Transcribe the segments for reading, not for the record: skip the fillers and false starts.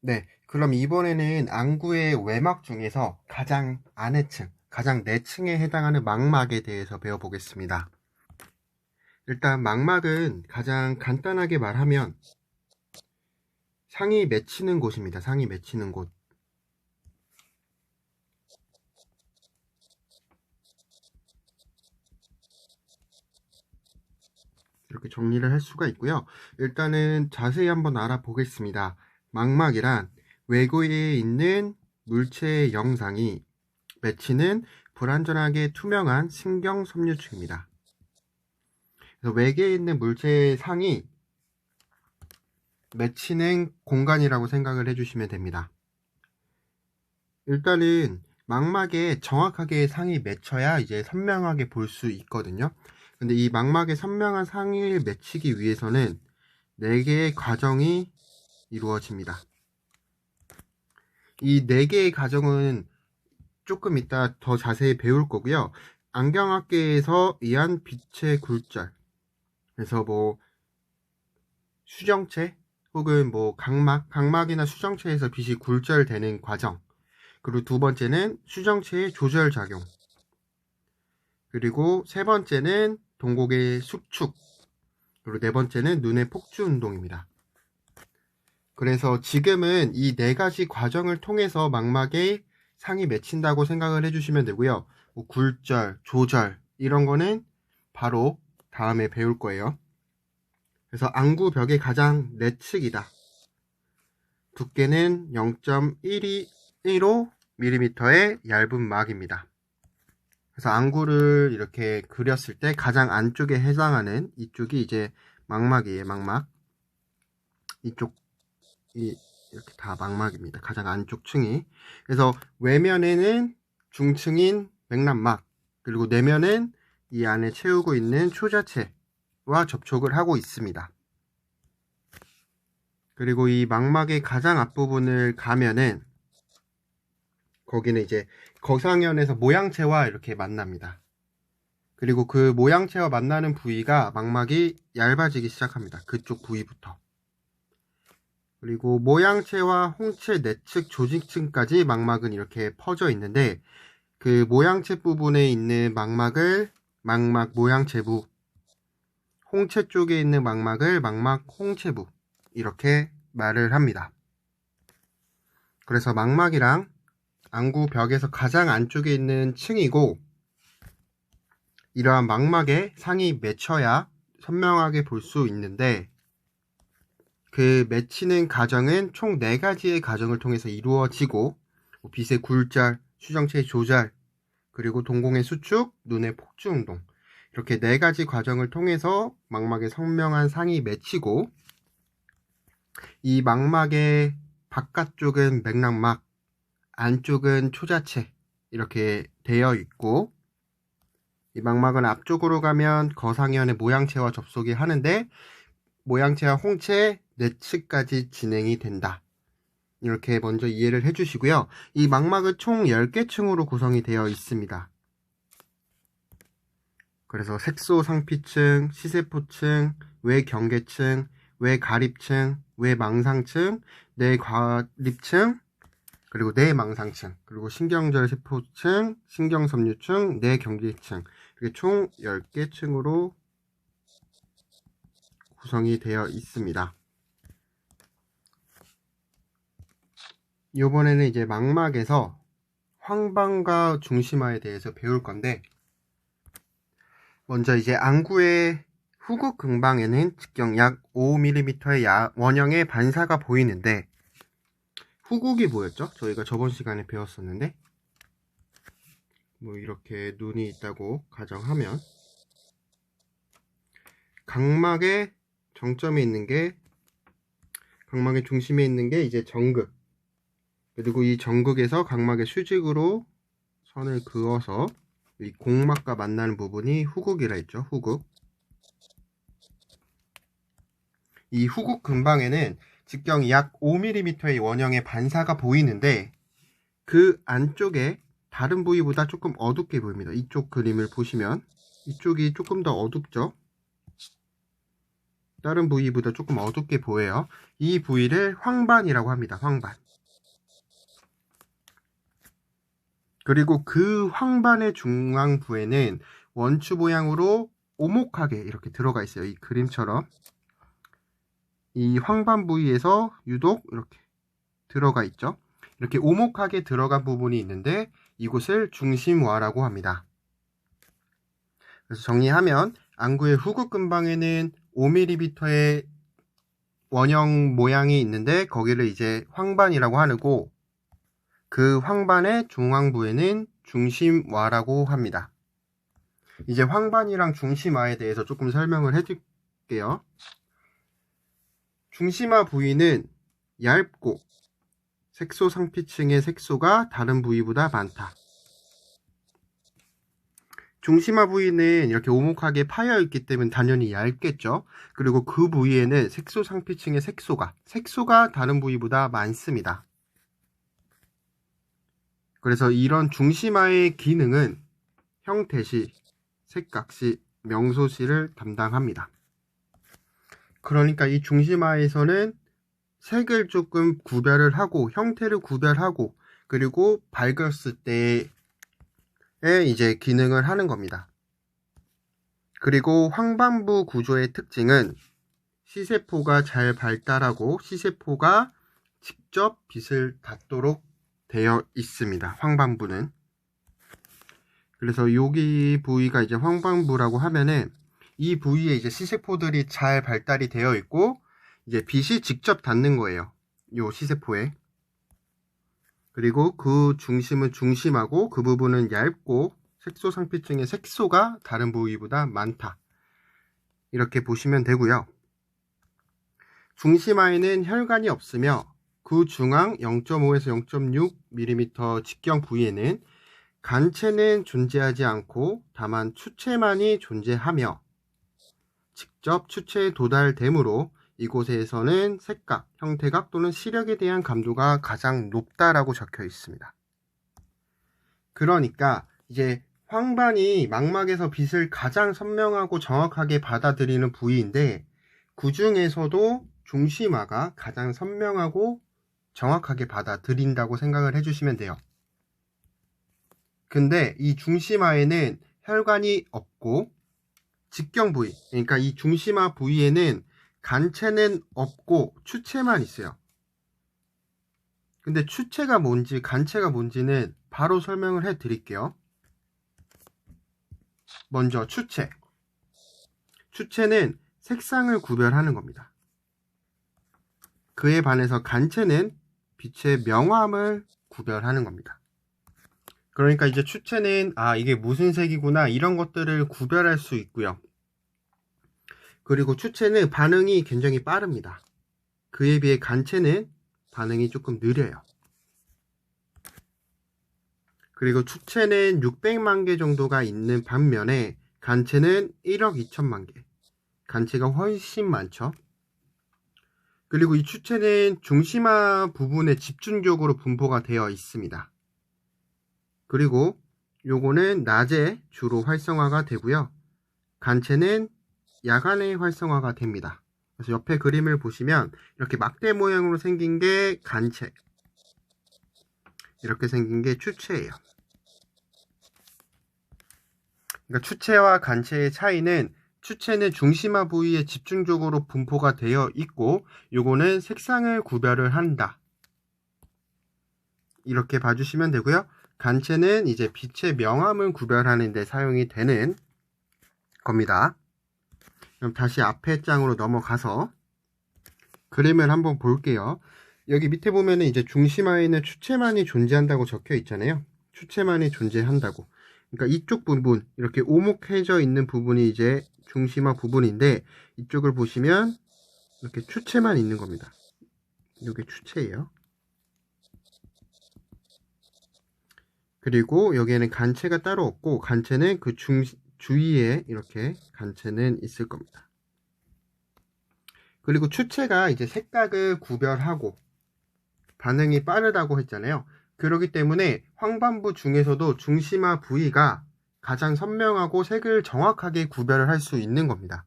네, 그럼 이번에는 안구의 외막 중에서 가장 아래층, 가장 내층에 해당하는 망막에 대해서 배워보겠습니다. 일단 망막은 가장 간단하게 말하면 상이 맺히는 곳입니다. 상이 맺히는 곳. 이렇게 정리를 할 수가 있고요. 일단은 자세히 한번 알아보겠습니다. 망막이란 외부에 있는 물체의 영상이 맺히는 불완전하게 투명한 신경 섬유층입니다. 그래서 외계에 있는 물체의 상이 맺히는 공간이라고 생각을 해주시면 됩니다. 일단은 망막에 정확하게 상이 맺혀야 이제 선명하게 볼 수 있거든요. 근데 이 망막에 선명한 상을 맺히기 위해서는 4개의 과정이 이루어집니다. 이 4개의 과정은 조금 이따 더 자세히 배울 거고요. 안경학계에서 의한 빛의 굴절, 그래서 뭐 수정체 혹은 뭐 각막이나 수정체에서 빛이 굴절되는 과정, 그리고 두 번째는 수정체의 조절작용, 그리고 세 번째는 동공의 수축, 그리고 네 번째는 눈의 폭주 운동입니다. 그래서 지금은 이 4가지 과정을 통해서 망막에 상이 맺힌다고 생각을 해주시면 되고요. 뭐 굴절, 조절 이런 거는 바로 다음에 배울 거예요. 그래서 안구벽의 가장 내측이다. 두께는 0.125mm의 얇은 막입니다. 그래서 안구를 이렇게 그렸을 때 가장 안쪽에 해당하는 이쪽이 이제 망막이에요. 망막. 이쪽이 이렇게 다 망막입니다. 가장 안쪽 층이. 그래서 외면에는 중층인 맥란막, 그리고 내면은 이 안에 채우고 있는 초자체와 접촉을 하고 있습니다. 그리고 이 망막의 가장 앞부분을 가면은 거기는 이제 거상현에서 모양체와 이렇게 만납니다. 그리고 그 모양체와 만나는 부위가 망막이 얇아지기 시작합니다. 그쪽 부위부터. 그리고 모양체와 홍채 내측 조직층까지 망막은 이렇게 퍼져 있는데, 그 모양체 부분에 있는 망막을 망막 모양체부, 홍채 쪽에 있는 망막을 망막 홍채부, 이렇게 말을 합니다. 그래서 망막이랑 안구 벽에서 가장 안쪽에 있는 층이고, 이러한 망막에 상이 맺혀야 선명하게 볼 수 있는데, 그 맺히는 과정은 총 4가지의 과정을 통해서 이루어지고, 빛의 굴절, 수정체의 조절, 그리고 동공의 수축, 눈의 폭주 운동, 이렇게 4가지 과정을 통해서 망막에 선명한 상이 맺히고, 이 망막의 바깥쪽은 맥락막, 안쪽은 초자체 이렇게 되어 있고, 이 망막은 앞쪽으로 가면 거상현의 모양체와 접속이 하는데, 모양체와 홍채 내측까지 진행이 된다. 이렇게 먼저 이해를 해주시고요. 이 망막은 총 10개 층으로 구성이 되어 있습니다. 그래서 색소상피층, 시세포층, 외경계층, 외가립층, 외망상층, 내과립층, 그리고 내망상층, 그리고 신경절세포층, 신경섬유층, 내경계층, 이렇게 총 10개 층으로 구성이 되어 있습니다. 이번에는 이제 망막에서 황반과 중심화에 대해서 배울 건데, 먼저 이제 안구의 후국 근방에는 직경 약 5mm의 원형의 반사가 보이는데, 후국이 뭐였죠? 저희가 저번 시간에 배웠었는데, 뭐 이렇게 눈이 있다고 가정하면 각막의 정점에 있는 게, 각막의 중심에 있는 게 이제 정극, 그리고 이 정극에서 각막의 수직으로 선을 그어서 이 공막과 만나는 부분이 후국이라 했죠. 후국. 이 후국 근방에는 직경 약 5mm의 원형의 반사가 보이는데, 그 안쪽에 다른 부위보다 조금 어둡게 보입니다. 이쪽 그림을 보시면 이쪽이 조금 더 어둡죠. 다른 부위보다 조금 어둡게 보여요. 이 부위를 황반이라고 합니다. 황반. 그리고 그 황반의 중앙부에는 원추 모양으로 오목하게 이렇게 들어가 있어요. 이 그림처럼. 이 황반 부위에서 유독 이렇게 들어가 있죠. 이렇게 오목하게 들어간 부분이 있는데 이곳을 중심와라고 합니다. 그래서 정리하면 안구의 후극근방에는 5mm의 원형 모양이 있는데 거기를 이제 황반이라고 하고 그 황반의 중앙부에는 중심와라고 합니다. 이제 황반이랑 중심와에 대해서 조금 설명을 해줄게요. 중심화 부위는 얇고 색소상피층의 색소가 다른 부위보다 많다. 중심화 부위는 이렇게 오목하게 파여 있기 때문에 당연히 얇겠죠. 그리고 그 부위에는 색소상피층의 색소가 다른 부위보다 많습니다. 그래서 이런 중심화의 기능은 형태시, 색각시, 명소시를 담당합니다. 그러니까 이 중심화에서는 색을 조금 구별을 하고 형태를 구별하고 그리고 밝았을 때에 이제 기능을 하는 겁니다. 그리고 황반부 구조의 특징은 시세포가 잘 발달하고 시세포가 직접 빛을 닿도록 되어 있습니다. 황반부는. 그래서 여기 부위가 이제 황반부라고 하면은 이 부위에 이제 시세포들이 잘 발달이 되어 있고 이제 빛이 직접 닿는 거예요. 요 시세포에. 그리고 그 중심은 중심하고 그 부분은 얇고 색소상피층의 색소가 다른 부위보다 많다. 이렇게 보시면 되고요. 중심화에는 혈관이 없으며 그 중앙 0.5에서 0.6mm 직경 부위에는 간체는 존재하지 않고 다만 추체만이 존재하며 직접 추체에 도달되므로 이곳에서는 색각, 형태각 또는 시력에 대한 감도가 가장 높다라고 적혀 있습니다. 그러니까 이제 황반이 망막에서 빛을 가장 선명하고 정확하게 받아들이는 부위인데 그 중에서도 중심화가 가장 선명하고 정확하게 받아들인다고 생각을 해주시면 돼요. 근데 이 중심화에는 혈관이 없고 직경 부위, 그러니까 이 중심화 부위에는 간체는 없고 추체만 있어요. 근데 추체가 뭔지 간체가 뭔지는 바로 설명을 해 드릴게요. 먼저 추체. 추체는 색상을 구별하는 겁니다. 그에 반해서 간체는 빛의 명암을 구별하는 겁니다. 그러니까 이제 추체는 이게 무슨 색이구나 이런 것들을 구별할 수 있고요. 그리고 추체는 반응이 굉장히 빠릅니다. 그에 비해 간체는 반응이 조금 느려요. 그리고 추체는 600만 개 정도가 있는 반면에 간체는 1억 2천만 개. 간체가 훨씬 많죠. 그리고 이 추체는 중심화 부분에 집중적으로 분포가 되어 있습니다. 그리고 요거는 낮에 주로 활성화가 되고요. 간체는 야간에 활성화가 됩니다. 그래서 옆에 그림을 보시면 이렇게 막대 모양으로 생긴 게 간체, 이렇게 생긴 게 추체예요. 그러니까 추체와 간체의 차이는 추체는 중심화 부위에 집중적으로 분포가 되어 있고 요거는 색상을 구별을 한다. 이렇게 봐주시면 되고요. 간체는 이제 빛의 명암을 구별하는 데 사용이 되는 겁니다. 그럼 다시 앞에 장으로 넘어가서 그림을 한번 볼게요. 여기 밑에 보면은 이제 중심화에는 추체만이 존재한다고 적혀 있잖아요. 추체만이 존재한다고. 그러니까 이쪽 부분, 이렇게 오목해져 있는 부분이 이제 중심화 부분인데 이쪽을 보시면 이렇게 추체만 있는 겁니다. 이게 추체예요. 그리고 여기에는 간체가 따로 없고 간체는 그 주위에 이렇게 간체는 있을 겁니다. 그리고 추체가 이제 색각을 구별하고 반응이 빠르다고 했잖아요. 그렇기 때문에 황반부 중에서도 중심화 부위가 가장 선명하고 색을 정확하게 구별을 할 수 있는 겁니다.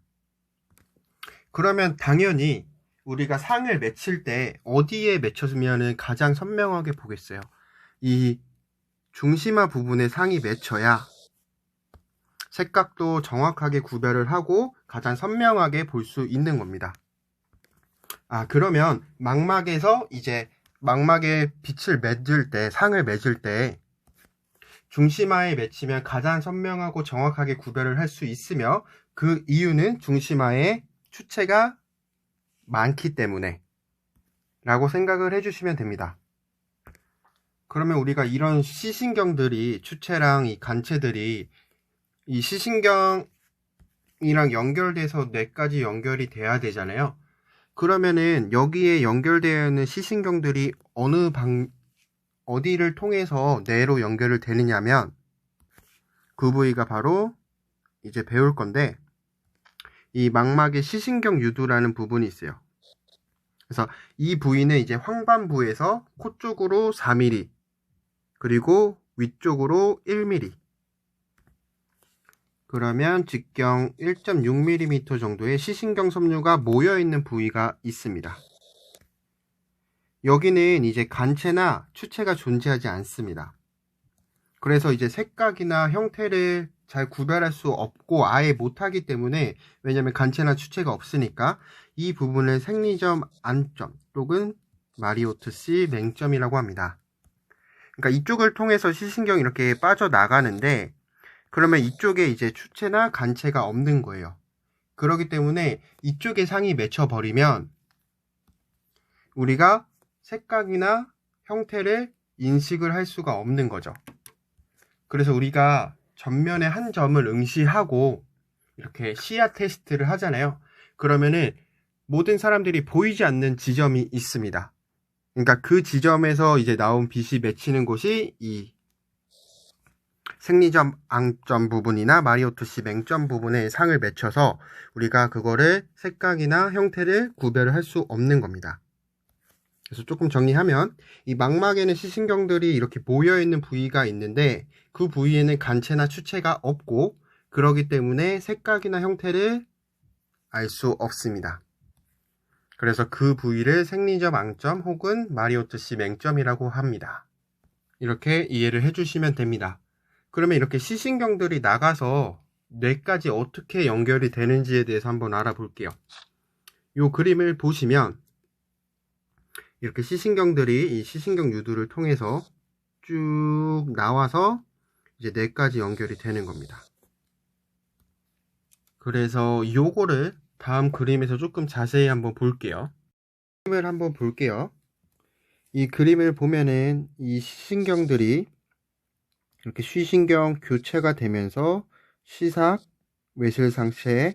그러면 당연히 우리가 상을 맺힐 때 어디에 맺혀주면 가장 선명하게 보겠어요? 이 중심화 부분에 상이 맺혀야 색각도 정확하게 구별을 하고 가장 선명하게 볼 수 있는 겁니다. 그러면 망막에서 이제 망막에 빛을 맺을 때, 상을 맺을 때 중심화에 맺히면 가장 선명하고 정확하게 구별을 할 수 있으며, 그 이유는 중심화에 추체가 많기 때문에 라고 생각을 해주시면 됩니다. 그러면 우리가 이런 시신경들이, 추체랑 이 간체들이 이 시신경이랑 연결돼서 뇌까지 연결이 돼야 되잖아요. 그러면은 여기에 연결되어 있는 시신경들이 어디를 통해서 뇌로 연결을 되느냐면, 그 부위가 바로 이제 배울 건데, 이 망막에 시신경 유두라는 부분이 있어요. 그래서 이 부위는 이제 황반부에서 코 쪽으로 4mm, 그리고 위쪽으로 1mm, 그러면 직경 1.6mm 정도의 시신경 섬유가 모여있는 부위가 있습니다. 여기는 이제 간체나 추체가 존재하지 않습니다. 그래서 이제 색각이나 형태를 잘 구별할 수 없고 아예 못하기 때문에, 왜냐면 간체나 추체가 없으니까 이 부분을 생리점 안점 또는 마리오트씨 맹점이라고 합니다. 그러니까 이쪽을 통해서 시신경이 이렇게 빠져나가는데, 그러면 이쪽에 이제 추체나 간체가 없는 거예요. 그렇기 때문에 이쪽에 상이 맺혀버리면 우리가 색각이나 형태를 인식을 할 수가 없는 거죠. 그래서 우리가 전면에 한 점을 응시하고 이렇게 시야 테스트를 하잖아요. 그러면은 모든 사람들이 보이지 않는 지점이 있습니다. 그러니까 그 지점에서 이제 나온 빛이 맺히는 곳이 이 생리점 앙점 부분이나 마리오트씨 맹점 부분에 상을 맺혀서 우리가 그거를 색각이나 형태를 구별을 할 수 없는 겁니다. 그래서 조금 정리하면, 이 망막에는 시신경들이 이렇게 모여있는 부위가 있는데 그 부위에는 간체나 추체가 없고, 그러기 때문에 색각이나 형태를 알 수 없습니다. 그래서 그 부위를 생리점 앙점 혹은 마리오트씨 맹점이라고 합니다. 이렇게 이해를 해주시면 됩니다. 그러면 이렇게 시신경들이 나가서 뇌까지 어떻게 연결이 되는지에 대해서 한번 알아볼게요. 이 그림을 보시면 이렇게 시신경들이 이 시신경 유두를 통해서 쭉 나와서 이제 뇌까지 연결이 되는 겁니다. 그래서 요거를 다음 그림에서 조금 자세히 한번 볼게요. 그림을 한번 볼게요. 이 그림을 보면은 이 시신경들이 이렇게 시신경 교체가 되면서 시삭, 외슬상체,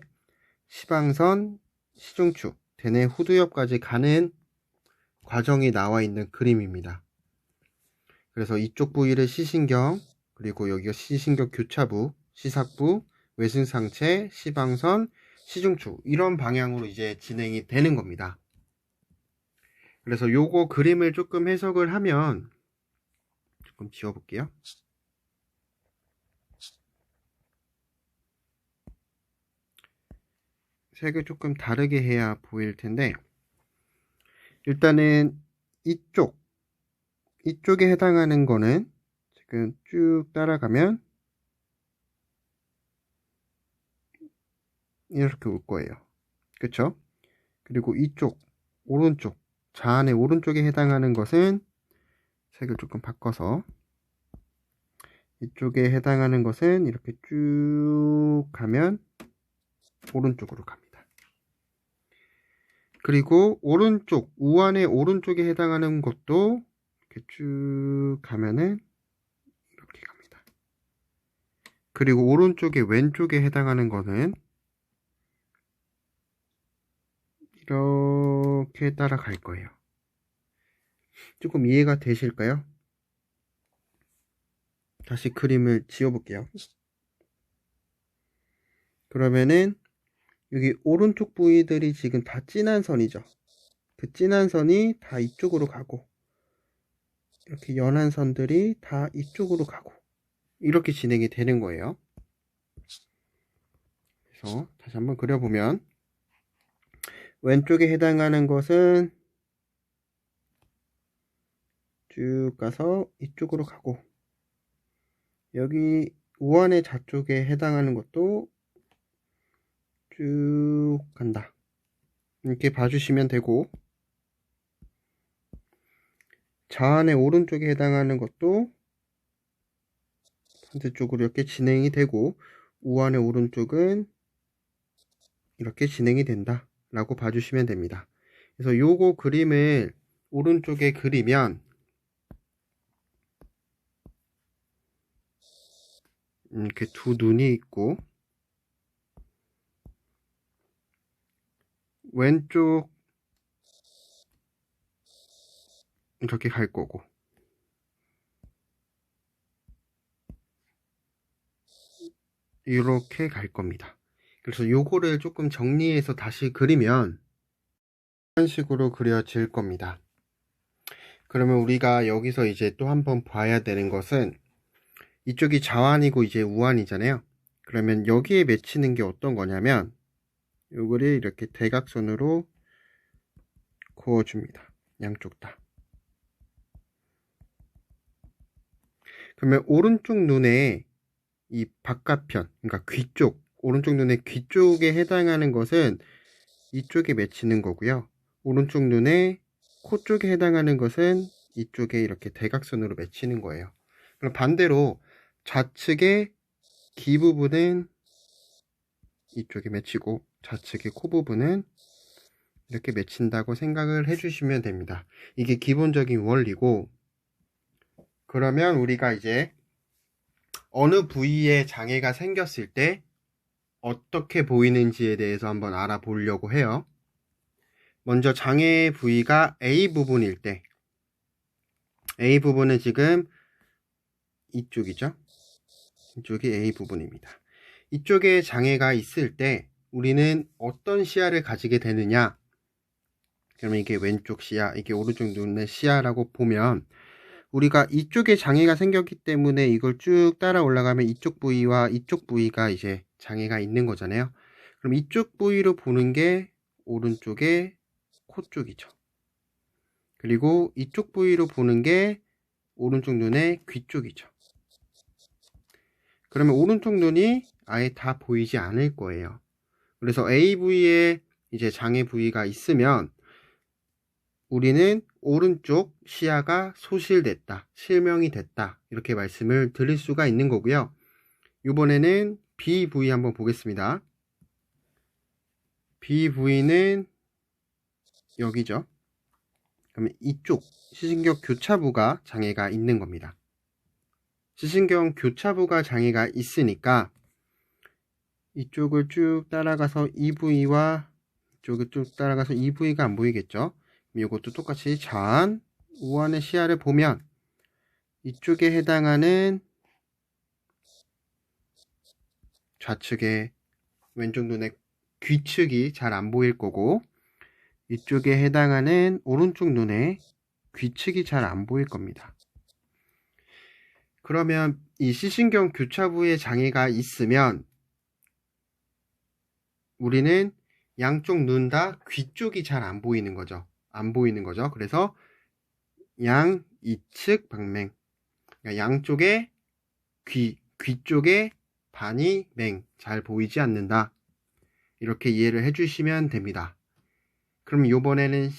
시방선, 시중추, 대뇌 후두엽까지 가는 과정이 나와 있는 그림입니다. 그래서 이쪽 부위를 시신경, 그리고 여기가 시신경 교차부, 시삭부, 외승상체, 시방선, 시중추, 이런 방향으로 이제 진행이 되는 겁니다. 그래서 요거 그림을 조금 해석을 하면, 조금 지워볼게요. 색을 조금 다르게 해야 보일 텐데, 일단은 이쪽에 해당하는 거는 지금 쭉 따라가면 이렇게 올 거예요. 그쵸? 그리고 이쪽 오른쪽, 자안의 오른쪽에 해당하는 것은 색을 조금 바꿔서, 이쪽에 해당하는 것은 이렇게 쭉 가면 오른쪽으로 갑니다. 그리고 오른쪽, 우안의 오른쪽에 해당하는 것도 이렇게 쭉 가면은 이렇게 갑니다. 그리고 오른쪽에 왼쪽에 해당하는 거는 이렇게 따라갈 거예요. 조금 이해가 되실까요? 다시 그림을 지워볼게요. 그러면은 여기 오른쪽 부위들이 지금 다 진한 선이죠. 그 진한 선이 다 이쪽으로 가고, 이렇게 연한 선들이 다 이쪽으로 가고, 이렇게 진행이 되는 거예요. 그래서 다시 한번 그려보면, 왼쪽에 해당하는 것은 쭉 가서 이쪽으로 가고, 여기 우한의 좌쪽에 해당하는 것도 쭉 간다. 이렇게 봐주시면 되고, 좌안의 오른쪽에 해당하는 것도 반대쪽으로 이렇게 진행이 되고, 우한의 오른쪽은 이렇게 진행이 된다 라고 봐주시면 됩니다. 그래서 요거 그림을 오른쪽에 그리면 이렇게 두 눈이 있고, 왼쪽 이렇게 갈 거고, 이렇게 갈 겁니다. 그래서 요거를 조금 정리해서 다시 그리면 이런 식으로 그려질 겁니다. 그러면 우리가 여기서 이제 또 한번 봐야 되는 것은, 이쪽이 좌완이고 이제 우완이잖아요. 그러면 여기에 맺히는 게 어떤 거냐면, 요거를 이렇게 대각선으로 그어줍니다. 양쪽 다. 그러면 오른쪽 눈에 이 바깥편, 그러니까 귀 쪽, 오른쪽 눈의 귀 쪽에 해당하는 것은 이쪽에 맺히는 거고요. 오른쪽 눈의 코 쪽에 해당하는 것은 이쪽에 이렇게 대각선으로 맺히는 거예요. 그럼 반대로 좌측의 귀 부분은 이쪽에 맺히고 좌측의 코 부분은 이렇게 맺힌다고 생각을 해주시면 됩니다. 이게 기본적인 원리고, 그러면 우리가 이제 어느 부위에 장애가 생겼을 때 어떻게 보이는지에 대해서 한번 알아보려고 해요. 먼저 장애 부위가 A 부분일 때, A 부분은 지금 이쪽이죠. 이쪽이 A 부분입니다. 이쪽에 장애가 있을 때 우리는 어떤 시야를 가지게 되느냐? 그러면 이게 왼쪽 시야, 이게 오른쪽 눈의 시야라고 보면, 우리가 이쪽에 장애가 생겼기 때문에 이걸 쭉 따라 올라가면 이쪽 부위와 이쪽 부위가 이제 장애가 있는 거잖아요. 그럼 이쪽 부위로 보는 게 오른쪽의 코 쪽이죠. 그리고 이쪽 부위로 보는 게 오른쪽 눈의 귀 쪽이죠. 그러면 오른쪽 눈이 아예 다 보이지 않을 거예요. 그래서 A 부위에 이제 장애 부위가 있으면 우리는 오른쪽 시야가 소실됐다, 실명이 됐다, 이렇게 말씀을 드릴 수가 있는 거고요. 이번에는 B 부위 한번 보겠습니다. B 부위는 여기죠. 그러면 이쪽 시신경 교차부가 장애가 있는 겁니다. 시신경 교차부가 장애가 있으니까 이쪽을 쭉 따라가서 이 부위와 이쪽을 쭉 따라가서 이 부위가 안 보이겠죠. 이것도 똑같이 좌안, 우안의 시야를 보면 이쪽에 해당하는 좌측의 왼쪽 눈의 귀측이 잘 안 보일 거고, 이쪽에 해당하는 오른쪽 눈의 귀측이 잘 안 보일 겁니다. 그러면 이 시신경 교차부에 장애가 있으면 우리는 양쪽 눈 다 귀 쪽이 잘 안 보이는 거죠. 그래서 양이측 방맹, 그러니까 양쪽의 귀 쪽의 반이 맹, 잘 보이지 않는다. 이렇게 이해를 해주시면 됩니다. 그럼 이번에는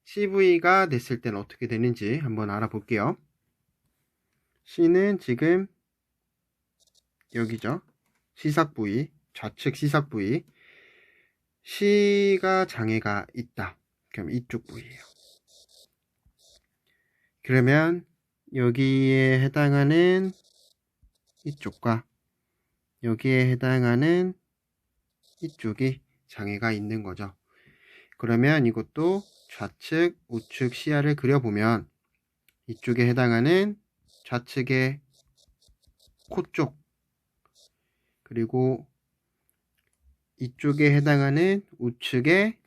CV가 됐을 때는 어떻게 되는지 한번 알아볼게요. C는 지금 여기죠. 시삭 부위, 좌측 시삭 부위. C가 장애가 있다. 그럼 이쪽 부위예요. 그러면 여기에 해당하는 이쪽과 여기에 해당하는 이쪽이 장애가 있는 거죠. 그러면 이것도 좌측, 우측 시야를 그려보면 이쪽에 해당하는 좌측의 코 쪽, 그리고 이쪽에 해당하는 우측의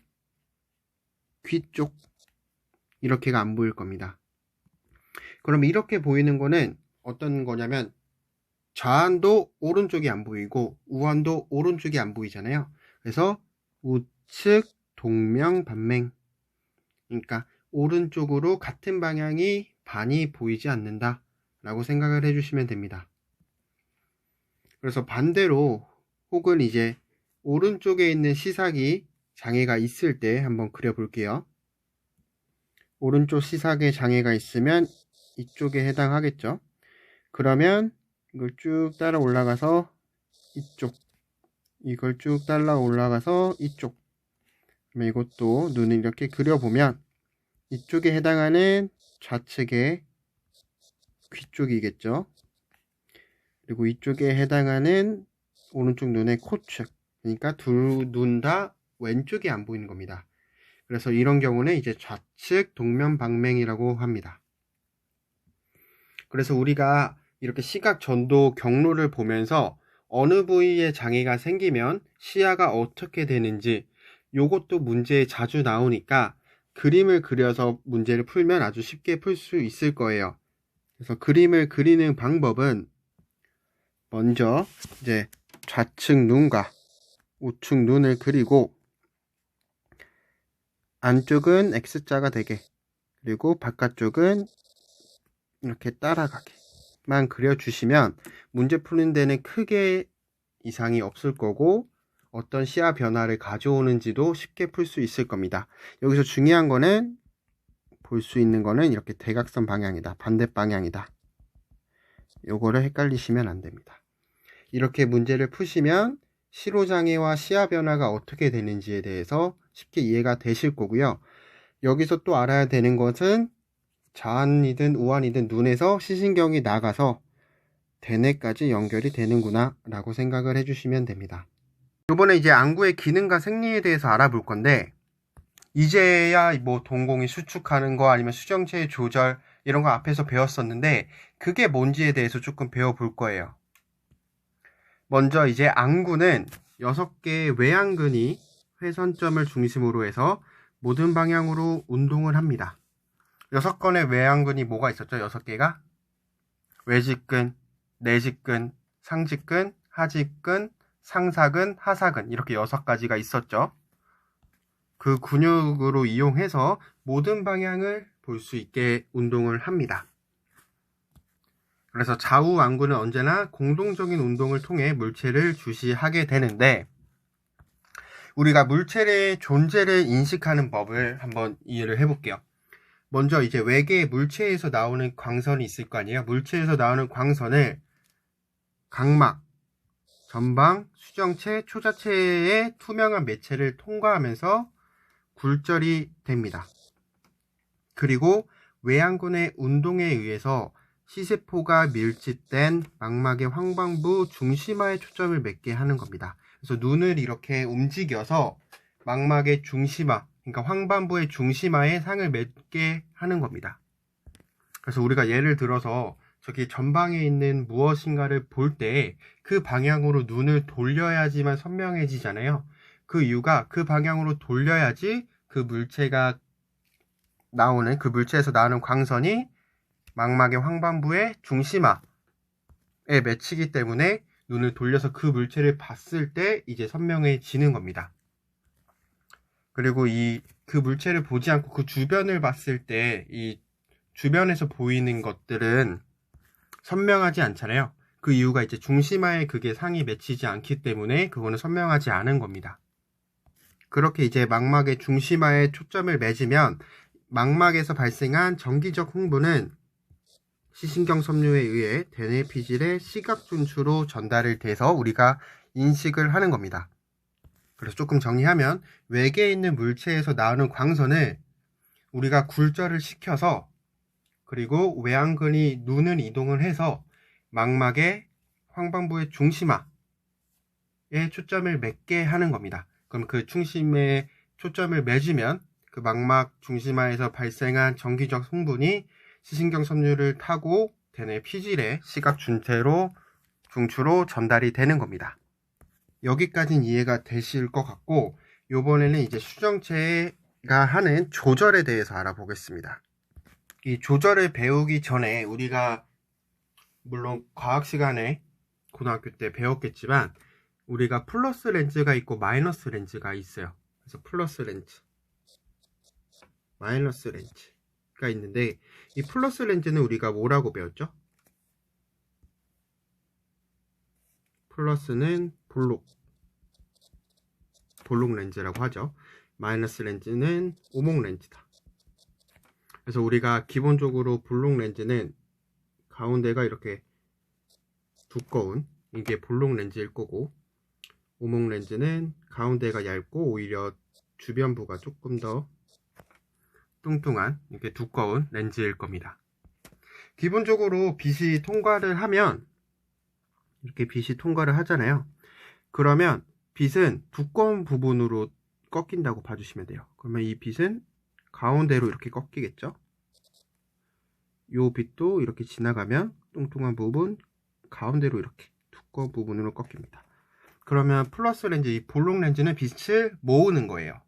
귀 쪽, 이렇게가 안 보일 겁니다. 그럼 이렇게 보이는 거는 어떤 거냐면 좌안도 오른쪽이 안 보이고 우안도 오른쪽이 안 보이잖아요. 그래서 우측 동명반맹. 그러니까 오른쪽으로 같은 방향이 반이 보이지 않는다 라고 생각을 해주시면 됩니다. 그래서 반대로 혹은 이제 오른쪽에 있는 시삭이 장애가 있을 때 한번 그려볼게요. 오른쪽 시삭에 장애가 있으면 이쪽에 해당하겠죠. 그러면 이걸 쭉 따라 올라가서 이쪽, 이걸 쭉 따라 올라가서 이쪽, 그러면 이것도 눈을 이렇게 그려보면 이쪽에 해당하는 좌측의 귀 쪽이겠죠. 그리고 이쪽에 해당하는 오른쪽 눈의 코측, 그러니까 두 눈 다 왼쪽이 안 보이는 겁니다. 그래서 이런 경우는 이제 좌측 동면방맹이라고 합니다. 그래서 우리가 이렇게 시각 전도 경로를 보면서 어느 부위에 장애가 생기면 시야가 어떻게 되는지, 요것도 문제에 자주 나오니까 그림을 그려서 문제를 풀면 아주 쉽게 풀 수 있을 거예요. 그래서 그림을 그리는 방법은 먼저 이제 좌측 눈과 우측 눈을 그리고 안쪽은 X자가 되게, 그리고 바깥쪽은 이렇게 따라가게만 그려주시면 문제 푸는 데는 크게 이상이 없을 거고 어떤 시야 변화를 가져오는지도 쉽게 풀 수 있을 겁니다. 여기서 중요한 거는 볼 수 있는 거는 이렇게 대각선 방향이다, 반대 방향이다. 요거를 헷갈리시면 안 됩니다. 이렇게 문제를 푸시면 시로장애와 시야 변화가 어떻게 되는지에 대해서 쉽게 이해가 되실 거고요. 여기서 또 알아야 되는 것은 좌안이든 우안이든 눈에서 시신경이 나가서 대뇌까지 연결이 되는구나 라고 생각을 해주시면 됩니다. 이번에 이제 안구의 기능과 생리에 대해서 알아볼 건데, 이제야 뭐 동공이 수축하는 거 아니면 수정체의 조절 이런 거 앞에서 배웠었는데 그게 뭔지에 대해서 조금 배워볼 거예요. 먼저 이제 안구는 6개의 외안근이 회선점을 중심으로 해서 모든 방향으로 운동을 합니다. 6건의 외안근이 뭐가 있었죠? 6개가? 외직근, 내직근, 상직근, 하직근, 상사근, 하사근, 이렇게 6가지가 있었죠. 그 근육으로 이용해서 모든 방향을 볼 수 있게 운동을 합니다. 그래서 좌우 안구는 언제나 공동적인 운동을 통해 물체를 주시하게 되는데, 우리가 물체의 존재를 인식하는 법을 한번 이해를 해볼게요. 먼저 이제 외계의 물체에서 나오는 광선이 있을 거 아니에요. 물체에서 나오는 광선을 각막, 전방, 수정체, 초자체의 투명한 매체를 통과하면서 굴절이 됩니다. 그리고 외안근의 운동에 의해서 시세포가 밀집된 망막의 황반부 중심화에 초점을 맺게 하는 겁니다. 그래서 눈을 이렇게 움직여서 망막의 중심화, 그러니까 황반부의 중심화에 상을 맺게 하는 겁니다. 그래서 우리가 예를 들어서 저기 전방에 있는 무엇인가를 볼 때 그 방향으로 눈을 돌려야지만 선명해지잖아요. 그 이유가 그 방향으로 돌려야지 그 물체가 나오는, 그 물체에서 나오는 광선이 망막의 황반부의 중심화에 맺히기 때문에 눈을 돌려서 그 물체를 봤을 때 이제 선명해지는 겁니다. 그리고 그 물체를 보지 않고 그 주변을 봤을 때 이 주변에서 보이는 것들은 선명하지 않잖아요. 그 이유가 이제 중심화에 그게 상이 맺히지 않기 때문에 그거는 선명하지 않은 겁니다. 그렇게 이제 망막의 중심화에 초점을 맺으면 망막에서 발생한 전기적 흥분은 시신경 섬유에 의해 대뇌 피질의 시각 준추로 전달이 돼서 우리가 인식을 하는 겁니다. 그래서 조금 정리하면 외계에 있는 물체에서 나오는 광선을 우리가 굴절을 시켜서, 그리고 외안근이 눈을 이동을 해서 망막의 황반부의 중심화에 초점을 맺게 하는 겁니다. 그럼 그 중심에 초점을 맺으면 그 망막 중심화에서 발생한 전기적 흥분이 시신경 섬유를 타고 대뇌 피질의 시각 준추로 전달이 되는 겁니다. 여기까지는 이해가 되실 것 같고, 요번에는 이제 수정체가 하는 조절에 대해서 알아보겠습니다. 이 조절을 배우기 전에 우리가 물론 과학 시간에 고등학교 때 배웠겠지만 우리가 플러스 렌즈가 있고 마이너스 렌즈가 있어요. 그래서 플러스 렌즈, 마이너스 렌즈가 있는데, 이 플러스 렌즈는 우리가 뭐라고 배웠죠? 플러스는 볼록 렌즈라고 하죠. 마이너스 렌즈는 오목 렌즈다. 그래서 우리가 기본적으로 볼록 렌즈는 가운데가 이렇게 두꺼운 이게 볼록 렌즈일 거고, 오목 렌즈는 가운데가 얇고 오히려 주변부가 조금 더 뚱뚱한 이렇게 두꺼운 렌즈일 겁니다. 기본적으로 빛이 통과를 하면, 이렇게 빛이 통과를 하잖아요. 그러면 빛은 두꺼운 부분으로 꺾인다고 봐주시면 돼요. 그러면 이 빛은 가운데로 이렇게 꺾이겠죠. 이 빛도 이렇게 지나가면 뚱뚱한 부분 가운데로 이렇게 두꺼운 부분으로 꺾입니다. 그러면 플러스 렌즈, 이 볼록 렌즈는 빛을 모으는 거예요.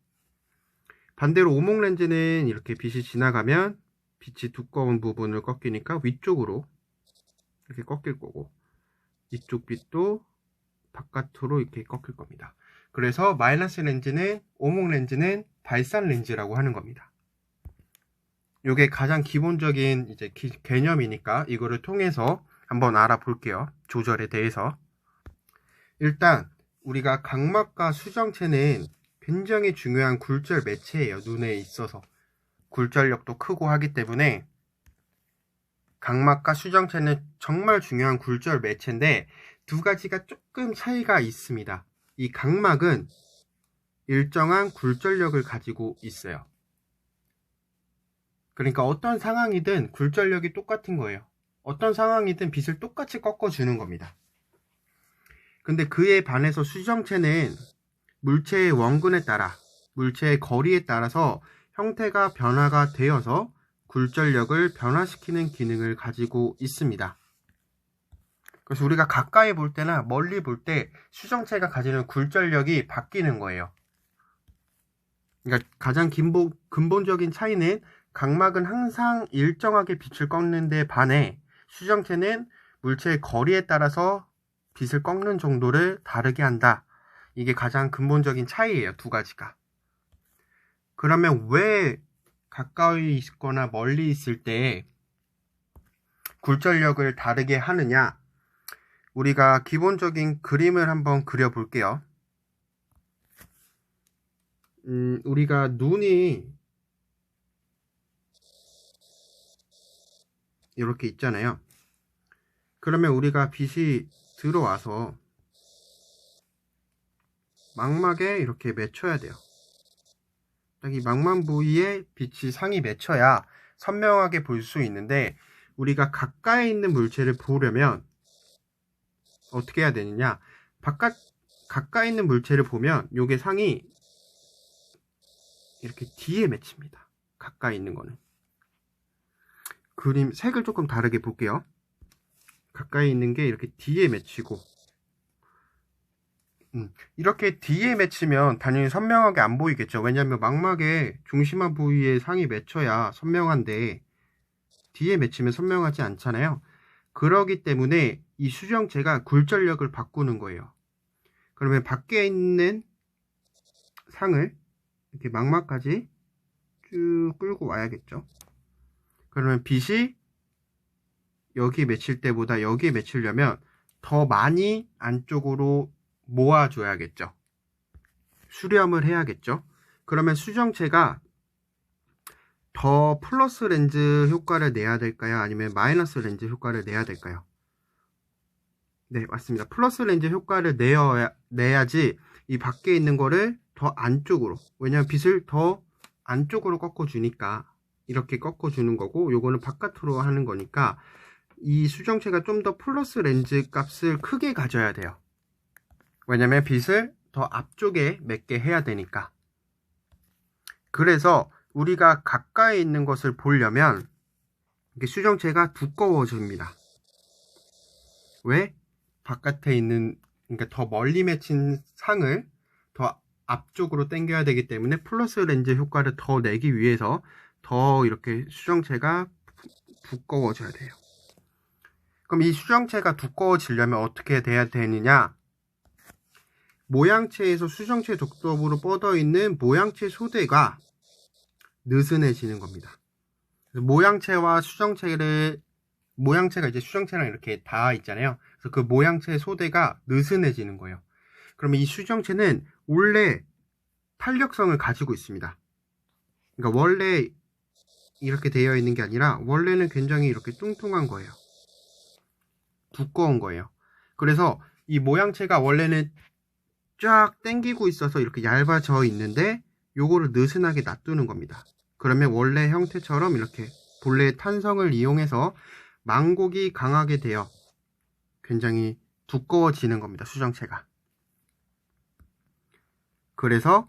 반대로 오목 렌즈는 이렇게 빛이 지나가면 빛이 두꺼운 부분을 꺾이니까 위쪽으로 이렇게 꺾일 거고, 이쪽 빛도 바깥으로 이렇게 꺾일 겁니다. 그래서 마이너스 렌즈는, 오목 렌즈는 발산 렌즈라고 하는 겁니다. 이게 가장 기본적인 이제 개념이니까 이거를 통해서 한번 알아볼게요. 조절에 대해서. 일단 우리가 각막과 수정체는 굉장히 중요한 굴절 매체예요. 눈에 있어서 굴절력도 크고 하기 때문에 각막과 수정체는 정말 중요한 굴절 매체인데, 두 가지가 조금 차이가 있습니다. 이 각막은 일정한 굴절력을 가지고 있어요. 그러니까 어떤 상황이든 굴절력이 똑같은 거예요. 어떤 상황이든 빛을 똑같이 꺾어주는 겁니다. 근데 그에 반해서 수정체는 물체의 원근에 따라, 물체의 거리에 따라서 형태가 변화가 되어서 굴절력을 변화시키는 기능을 가지고 있습니다. 그래서 우리가 가까이 볼 때나 멀리 볼 때 수정체가 가지는 굴절력이 바뀌는 거예요. 그러니까 가장 근본적인 차이는, 각막은 항상 일정하게 빛을 꺾는 데 반해 수정체는 물체의 거리에 따라서 빛을 꺾는 정도를 다르게 한다. 이게 가장 근본적인 차이예요, 두 가지가. 그러면 왜 가까이 있거나 멀리 있을 때 굴절력을 다르게 하느냐? 우리가 기본적인 그림을 한번 그려볼게요. 우리가 눈이 이렇게 있잖아요. 그러면 우리가 빛이 들어와서 망막에 이렇게 맺혀야 돼요. 딱 이 망막 부위에 빛이 상이 맺혀야 선명하게 볼 수 있는데, 우리가 가까이 있는 물체를 보려면 어떻게 해야 되느냐? 가까이 있는 물체를 보면 요게 상이 이렇게 뒤에 맺힙니다. 가까이 있는 거는. 그림 색을 조금 다르게 볼게요. 가까이 있는 게 이렇게 뒤에 맺히고, 이렇게 뒤에 맺히면 당연히 선명하게 안 보이겠죠. 왜냐하면 망막의 중심화 부위에 상이 맺혀야 선명한데 뒤에 맺히면 선명하지 않잖아요. 그러기 때문에 이 수정체가 굴절력을 바꾸는 거예요. 그러면 밖에 있는 상을 이렇게 망막까지 쭉 끌고 와야겠죠. 그러면 빛이 여기 맺힐 때보다 여기에 맺히려면 더 많이 안쪽으로 모아줘야겠죠. 수렴을 해야겠죠. 그러면 수정체가 더 플러스 렌즈 효과를 내야 될까요? 아니면 마이너스 렌즈 효과를 내야 될까요? 네, 맞습니다. 플러스 렌즈 효과를 내야지 이 밖에 있는 거를 더 안쪽으로, 왜냐하면 빛을 더 안쪽으로 꺾어주니까 이렇게 꺾어주는 거고, 요거는 바깥으로 하는 거니까 이 수정체가 좀 더 플러스 렌즈 값을 크게 가져야 돼요. 왜냐면 빛을 더 앞쪽에 맺게 해야 되니까. 그래서 우리가 가까이 있는 것을 보려면 이렇게 수정체가 두꺼워집니다. 왜? 바깥에 있는, 그러니까 더 멀리 맺힌 상을 더 앞쪽으로 당겨야 되기 때문에 플러스 렌즈 효과를 더 내기 위해서 더 이렇게 수정체가 두꺼워져야 돼요. 그럼 이 수정체가 두꺼워지려면 어떻게 돼야 되느냐? 모양체에서 수정체 독법으로 뻗어 있는 모양체 소대가 느슨해지는 겁니다. 그래서 모양체와 수정체를, 모양체가 이제 수정체랑 이렇게 닿아 있잖아요. 그래서 그 모양체 소대가 느슨해지는 거예요. 그러면 이 수정체는 원래 탄력성을 가지고 있습니다. 그러니까 원래 이렇게 되어 있는 게 아니라 원래는 굉장히 이렇게 뚱뚱한 거예요. 두꺼운 거예요. 그래서 이 모양체가 원래는 쫙 당기고 있어서 이렇게 얇아져 있는데 요거를 느슨하게 놔두는 겁니다. 그러면 원래 형태처럼 이렇게 본래의 탄성을 이용해서 망곡이 강하게 되어 굉장히 두꺼워지는 겁니다. 수정체가. 그래서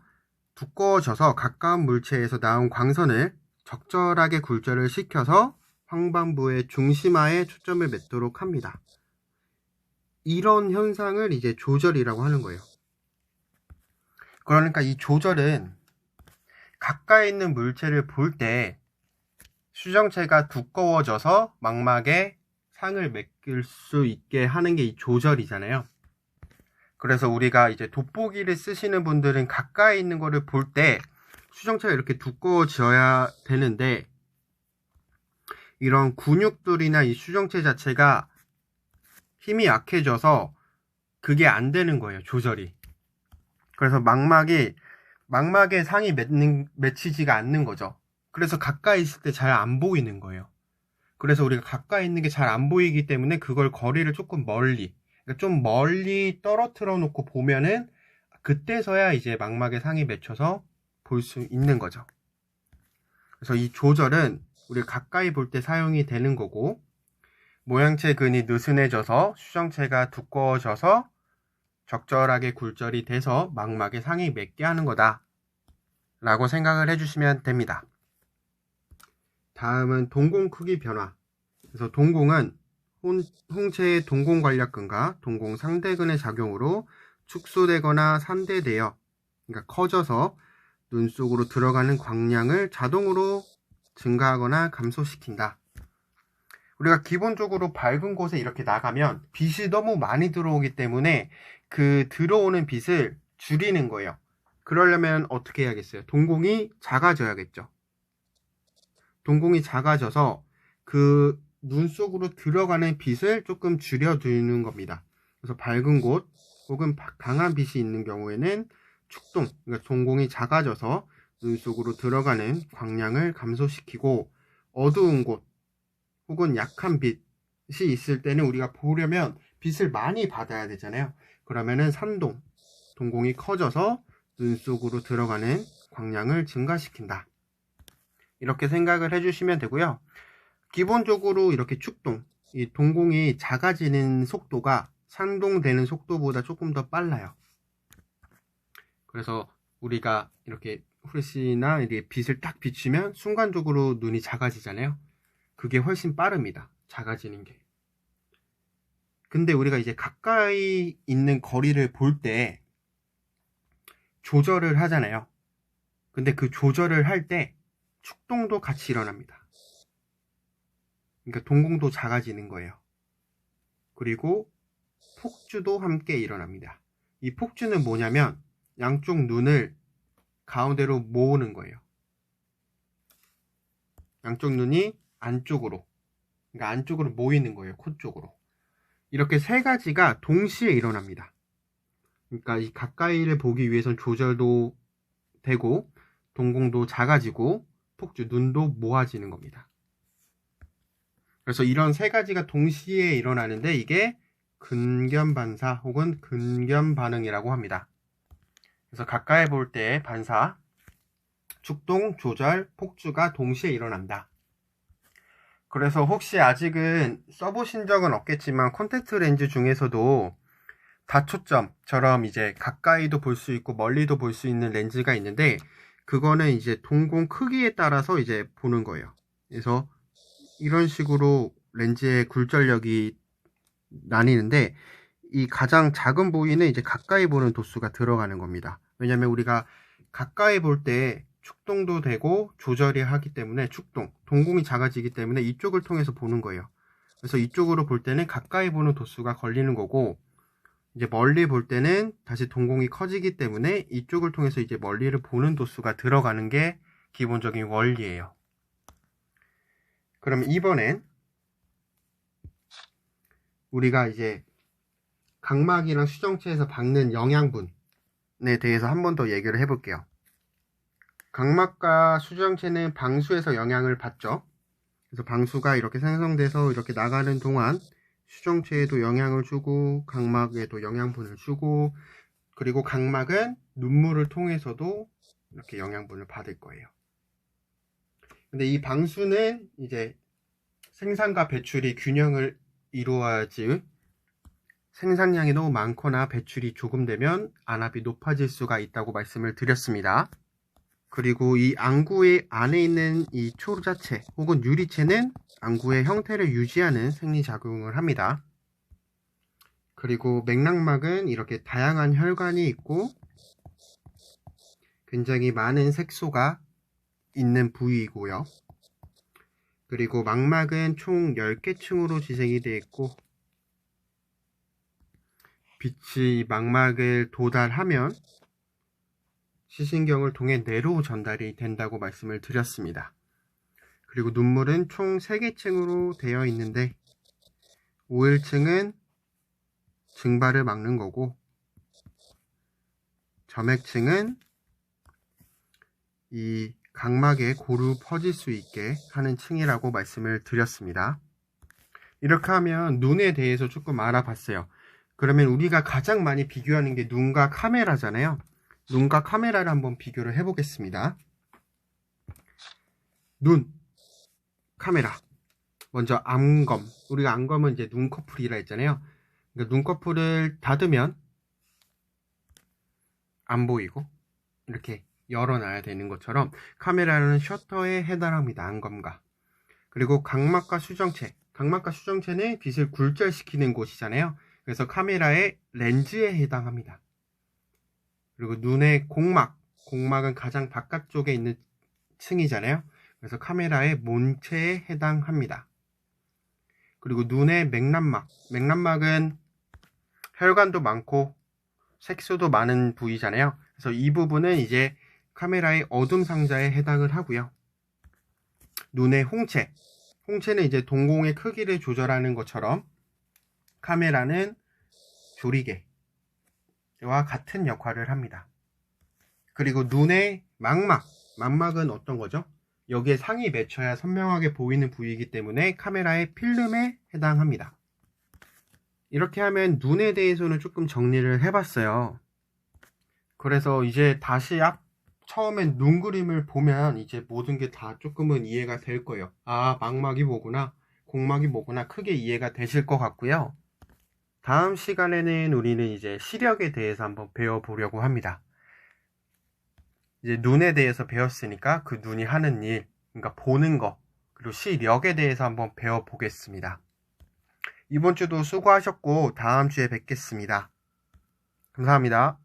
두꺼워져서 가까운 물체에서 나온 광선을 적절하게 굴절을 시켜서 황반부의 중심화에 초점을 맺도록 합니다. 이런 현상을 이제 조절이라고 하는 거예요. 그러니까 이 조절은 가까이 있는 물체를 볼 때 수정체가 두꺼워져서 망막에 상을 맡길 수 있게 하는 게 이 조절이잖아요. 그래서 우리가 이제 돋보기를 쓰시는 분들은 가까이 있는 거를 볼 때 수정체가 이렇게 두꺼워져야 되는데 이런 근육들이나 이 수정체 자체가 힘이 약해져서 그게 안 되는 거예요. 조절이. 그래서 망막에 상이 맺히지가 않는 거죠. 그래서 가까이 있을 때 잘 안 보이는 거예요. 그래서 우리가 가까이 있는 게 잘 안 보이기 때문에 그걸 거리를 조금 멀리, 그러니까 좀 멀리 떨어뜨려 놓고 보면은 그때서야 이제 망막에 상이 맺혀서 볼 수 있는 거죠. 그래서 이 조절은 우리가 가까이 볼 때 사용이 되는 거고, 모양체 근이 느슨해져서 수정체가 두꺼워져서 적절하게 굴절이 돼서 망막에 상이 맺게 하는 거다 라고 생각을 해주시면 됩니다. 다음은 동공 크기 변화. 그래서 동공은 홍채의 동공관략근과 동공상대근의 작용으로 축소되거나 산대되어, 그러니까 커져서 눈 속으로 들어가는 광량을 자동으로 증가하거나 감소시킨다. 우리가 기본적으로 밝은 곳에 이렇게 나가면 빛이 너무 많이 들어오기 때문에 그 들어오는 빛을 줄이는 거예요. 그러려면 어떻게 해야겠어요? 동공이 작아져야겠죠. 동공이 작아져서 그 눈 속으로 들어가는 빛을 조금 줄여두는 겁니다. 그래서 밝은 곳 혹은 강한 빛이 있는 경우에는 축동, 그러니까 동공이 작아져서 눈 속으로 들어가는 광량을 감소시키고, 어두운 곳 혹은 약한 빛이 있을 때는 우리가 보려면 빛을 많이 받아야 되잖아요. 그러면은 산동, 동공이 커져서 눈 속으로 들어가는 광량을 증가시킨다. 이렇게 생각을 해주시면 되고요. 기본적으로 이렇게 축동, 이 동공이 작아지는 속도가 산동되는 속도보다 조금 더 빨라요. 그래서 우리가 이렇게 후레쉬나 이렇게 빛을 딱 비추면 순간적으로 눈이 작아지잖아요. 그게 훨씬 빠릅니다. 작아지는 게. 근데 우리가 이제 가까이 있는 거리를 볼 때 조절을 하잖아요. 근데 그 조절을 할 때 축동도 같이 일어납니다. 그러니까 동공도 작아지는 거예요. 그리고 폭주도 함께 일어납니다. 이 폭주는 뭐냐면 양쪽 눈을 가운데로 모으는 거예요. 양쪽 눈이 안쪽으로, 그러니까 안쪽으로 모이는 거예요. 코 쪽으로. 이렇게 세 가지가 동시에 일어납니다. 그러니까 이 가까이를 보기 위해선 조절도 되고 동공도 작아지고 폭주, 눈도 모아지는 겁니다. 그래서 이런 세 가지가 동시에 일어나는데 이게 근겸반사 혹은 근겸반응이라고 합니다. 그래서 가까이 볼 때 반사, 축동, 조절, 폭주가 동시에 일어난다. 그래서 혹시 아직은 써보신 적은 없겠지만 콘택트 렌즈 중에서도 다초점처럼 이제 가까이도 볼 수 있고 멀리도 볼 수 있는 렌즈가 있는데, 그거는 이제 동공 크기에 따라서 이제 보는 거예요. 그래서 이런 식으로 렌즈의 굴절력이 나뉘는데, 이 가장 작은 부위는 이제 가까이 보는 도수가 들어가는 겁니다. 왜냐면 우리가 가까이 볼 때 축동도 되고 조절이 하기 때문에 축동, 동공이 작아지기 때문에 이쪽을 통해서 보는 거예요. 그래서 이쪽으로 볼 때는 가까이 보는 도수가 걸리는 거고, 이제 멀리 볼 때는 다시 동공이 커지기 때문에 이쪽을 통해서 이제 멀리를 보는 도수가 들어가는 게 기본적인 원리예요. 그럼 이번엔 우리가 이제 각막이랑 수정체에서 받는 영양분에 대해서 한 번 더 얘기를 해볼게요. 각막과 수정체는 방수에서 영향을 받죠. 그래서 방수가 이렇게 생성돼서 이렇게 나가는 동안 수정체에도 영향을 주고 각막에도 영양분을 주고, 그리고 각막은 눈물을 통해서도 이렇게 영양분을 받을 거예요. 근데 이 방수는 이제 생산과 배출이 균형을 이루어야지, 생산량이 너무 많거나 배출이 조금 되면 안압이 높아질 수가 있다고 말씀을 드렸습니다. 그리고 이 안구의 안에 있는 이 초자체 혹은 유리체는 안구의 형태를 유지하는 생리작용을 합니다. 그리고 맥락막은 이렇게 다양한 혈관이 있고 굉장히 많은 색소가 있는 부위이고요. 그리고 망막은 총 10개 층으로 지정이 되어 있고, 빛이 망막을 도달하면 시신경을 통해 뇌로 전달이 된다고 말씀을 드렸습니다. 그리고 눈물은 총 3개 층으로 되어 있는데 5일층은 증발을 막는 거고, 점액층은 이 각막에 고루 퍼질 수 있게 하는 층이라고 말씀을 드렸습니다. 이렇게 하면 눈에 대해서 조금 알아봤어요. 그러면 우리가 가장 많이 비교하는 게 눈과 카메라잖아요. 눈과 카메라를 한번 비교를 해보겠습니다. 눈, 카메라. 먼저 안검. 우리가 안검은 이제 눈꺼풀이라 했잖아요. 그러니까 눈꺼풀을 닫으면 안 보이고 이렇게 열어놔야 되는 것처럼 카메라는 셔터에 해당합니다. 안검과. 그리고 각막과 수정체. 각막과 수정체는 빛을 굴절시키는 곳이잖아요. 그래서 카메라의 렌즈에 해당합니다. 그리고 눈의 공막. 공막은 가장 바깥쪽에 있는 층이잖아요. 그래서 카메라의 본체에 해당합니다. 그리고 눈의 맥남막. 맥남막은 혈관도 많고 색소도 많은 부위잖아요. 그래서 이 부분은 이제 카메라의 어둠 상자에 해당을 하고요. 눈의 홍채. 홍채는 이제 동공의 크기를 조절하는 것처럼 카메라는 조리개와 같은 역할을 합니다. 그리고 눈의 망막. 망막은 어떤 거죠? 여기에 상이 맺혀야 선명하게 보이는 부위이기 때문에 카메라의 필름에 해당합니다. 이렇게 하면 눈에 대해서는 조금 정리를 해봤어요. 그래서 이제 다시 처음엔 눈 그림을 보면 이제 모든 게 다 조금은 이해가 될 거예요. 아, 망막이 뭐구나, 공막이 뭐구나, 크게 이해가 되실 것 같고요. 다음 시간에는 우리는 이제 시력에 대해서 한번 배워보려고 합니다. 이제 눈에 대해서 배웠으니까 그 눈이 하는 일, 그러니까 보는 거, 그리고 시력에 대해서 한번 배워보겠습니다. 이번 주도 수고하셨고 다음 주에 뵙겠습니다. 감사합니다.